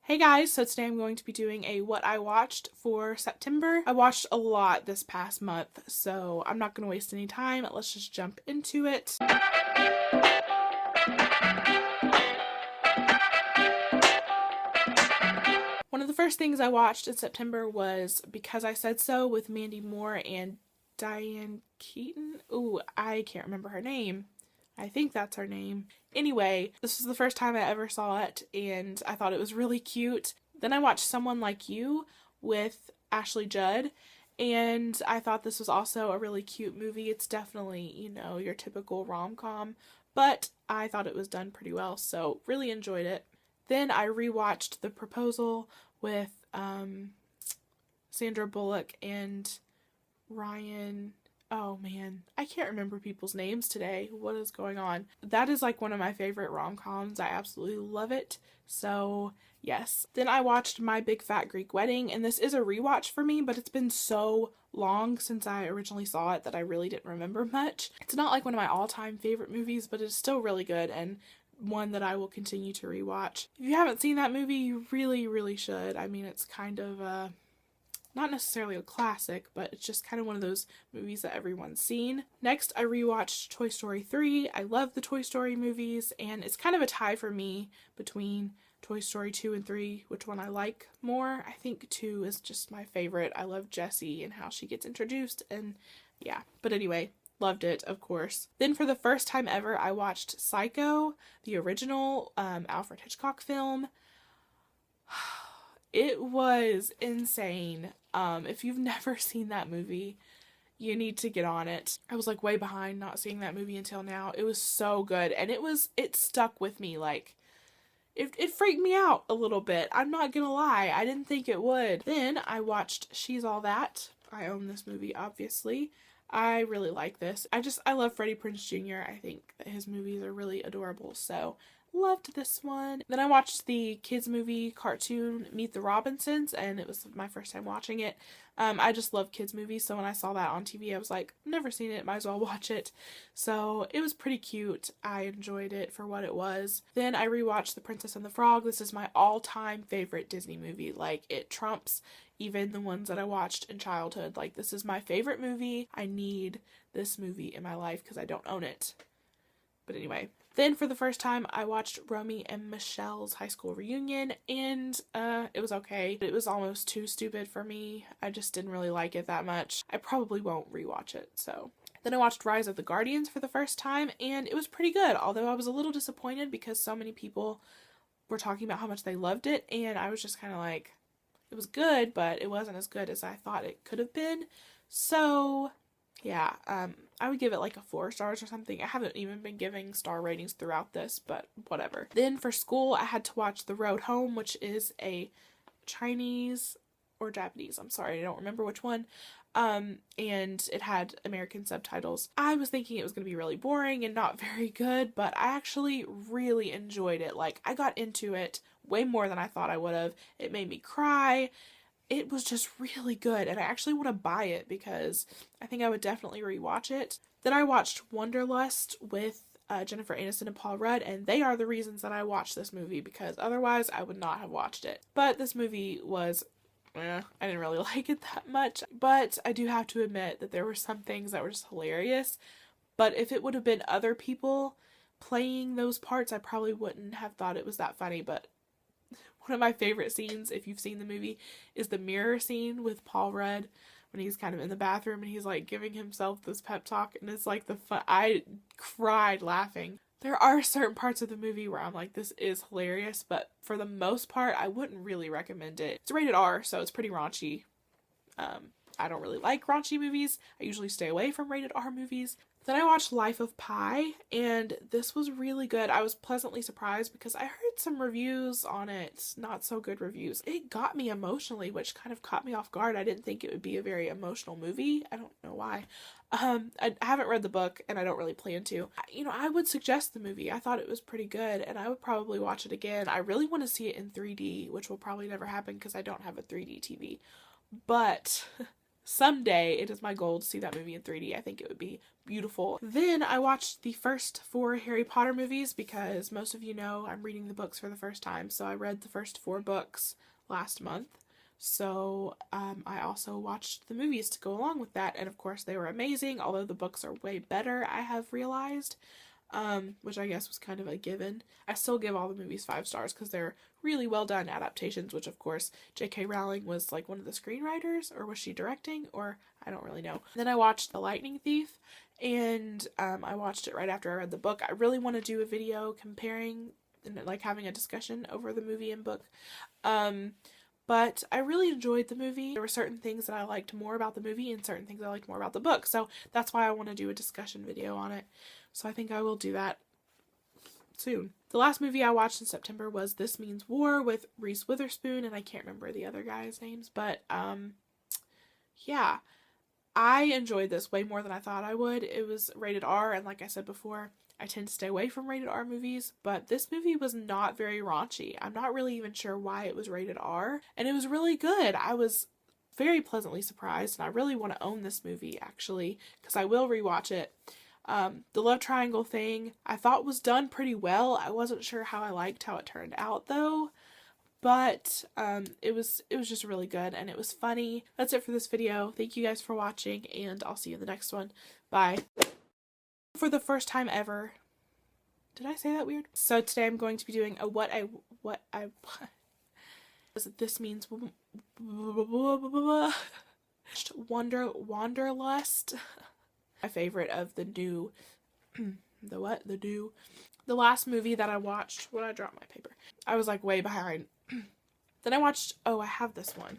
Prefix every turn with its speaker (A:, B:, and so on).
A: Hey guys, so today I'm going to be doing a what I watched for September. I watched a lot this past month, so I'm not going to waste any time. Let's just jump into it. One of the first things I watched in September was Because I Said So with Mandy Moore and Diane Keaton. Ooh, I can't remember her name. I think that's her name. Anyway, this was the first time I ever saw it, and I thought it was really cute. Then I watched Someone Like You with Ashley Judd, and I thought this was also a really cute movie. It's definitely, your typical rom-com, but I thought it was done pretty well, so really enjoyed it. Then I rewatched The Proposal with Sandra Bullock and Ryan. Oh man, I can't remember people's names today. What is going on? That is like one of my favorite rom-coms. I absolutely love it. So yes. Then I watched My Big Fat Greek Wedding, and this is a rewatch for me, but it's been so long since I originally saw it that I really didn't remember much. It's not like one of my all-time favorite movies, but it's still really good and one that I will continue to rewatch. If you haven't seen that movie, you really, really should. I mean, it's kind of not necessarily a classic, but it's just kind of one of those movies that everyone's seen. Next, I rewatched Toy Story 3. I love the Toy Story movies, and it's kind of a tie for me between Toy Story 2 and 3, which one I like more. I think 2 is just my favorite. I love Jessie and how she gets introduced, and yeah. But anyway, loved it, of course. Then for the first time ever, I watched Psycho, the original Alfred Hitchcock film. It was insane. If you've never seen that movie, you need to get on it. I was like way behind not seeing that movie until now. It was so good, and it stuck with me. Like, it freaked me out a little bit. I'm not gonna lie, I didn't think it would. Then I watched She's All That. I own this movie, obviously. I really like this. I love Freddie Prinze Jr. I think that his movies are really adorable, so loved this one. Then I watched the kids movie cartoon Meet the Robinsons, and it was my first time watching it. I just love kids movies, so when I saw that on TV, I was like, never seen it, might as well watch it. So it was pretty cute. I enjoyed it for what it was. Then I rewatched The Princess and the Frog. This is my all-time favorite Disney movie. Like, it trumps even the ones that I watched in childhood. Like, this is my favorite movie. I need this movie in my life because I don't own it. But anyway. Then for the first time, I watched Romy and Michelle's high school reunion, and it was okay. It was almost too stupid for me. I just didn't really like it that much. I probably won't rewatch it, so. Then I watched Rise of the Guardians for the first time, and it was pretty good, although I was a little disappointed because so many people were talking about how much they loved it, and I was just kind of like, it was good, but it wasn't as good as I thought it could have been. So yeah, I would give it like a 4 stars or something. I haven't even been giving star ratings throughout this, but whatever. Then for school, I had to watch The Road Home, which is a Chinese or Japanese, I'm sorry, I don't remember which one. And it had American subtitles. I was thinking it was going to be really boring and not very good, but I actually really enjoyed it. Like, I got into it way more than I thought I would have. It made me cry. It was just really good, and I actually want to buy it because I think I would definitely rewatch it. Then I watched Wanderlust with Jennifer Aniston and Paul Rudd, and they are the reasons that I watched this movie because otherwise I would not have watched it. But this movie was, I didn't really like it that much, but I do have to admit that there were some things that were just hilarious. But if it would have been other people playing those parts, I probably wouldn't have thought it was that funny, but one of my favorite scenes, if you've seen the movie, is the mirror scene with Paul Rudd when he's kind of in the bathroom and he's like giving himself this pep talk, and it's like I cried laughing. There are certain parts of the movie where I'm like, this is hilarious, but for the most part, I wouldn't really recommend it. It's rated R, so it's pretty raunchy. I don't really like raunchy movies. I usually stay away from rated R movies. Then I watched Life of Pi, and this was really good. I was pleasantly surprised because I heard some reviews on it, not so good reviews. It got me emotionally, which kind of caught me off guard. I didn't think it would be a very emotional movie. I don't know why. I haven't read the book, and I don't really plan to. I would suggest the movie. I thought it was pretty good, and I would probably watch it again. I really want to see it in 3D, which will probably never happen because I don't have a 3D TV. But someday it is my goal to see that movie in 3D. I think it would be beautiful. Then I watched the first 4 Harry Potter movies because most of you know I'm reading the books for the first time. So I read the first 4 books last month. So I also watched the movies to go along with that. And of course they were amazing, although the books are way better, I have realized. Which I guess was kind of a given. I still give all the movies 5 stars because they're really well done adaptations, which of course J.K. Rowling was like one of the screenwriters, or was she directing, or I don't really know. Then I watched The Lightning Thief, and I watched it right after I read the book. I really want to do a video comparing and like having a discussion over the movie and book. But I really enjoyed the movie. There were certain things that I liked more about the movie and certain things I liked more about the book. So that's why I want to do a discussion video on it. So I think I will do that soon. The last movie I watched in September was This Means War with Reese Witherspoon, and I can't remember the other guys' names, but yeah. I enjoyed this way more than I thought I would. It was rated R, and like I said before, I tend to stay away from rated R movies, but this movie was not very raunchy. I'm not really even sure why it was rated R, and it was really good. I was very pleasantly surprised, and I really want to own this movie, actually, because I will rewatch it. The love triangle thing I thought was done pretty well. I wasn't sure how I liked how it turned out, though. But it was just really good, and it was funny. That's it for this video. Thank you guys for watching, and I'll see you in the next one. Bye. For the first time ever, did I say that weird? So today I'm going to be doing a this means Wanderlust. My favorite of the new the last movie that I watched. What, I dropped my paper. I was like way behind. Then I watched, oh, I have this one.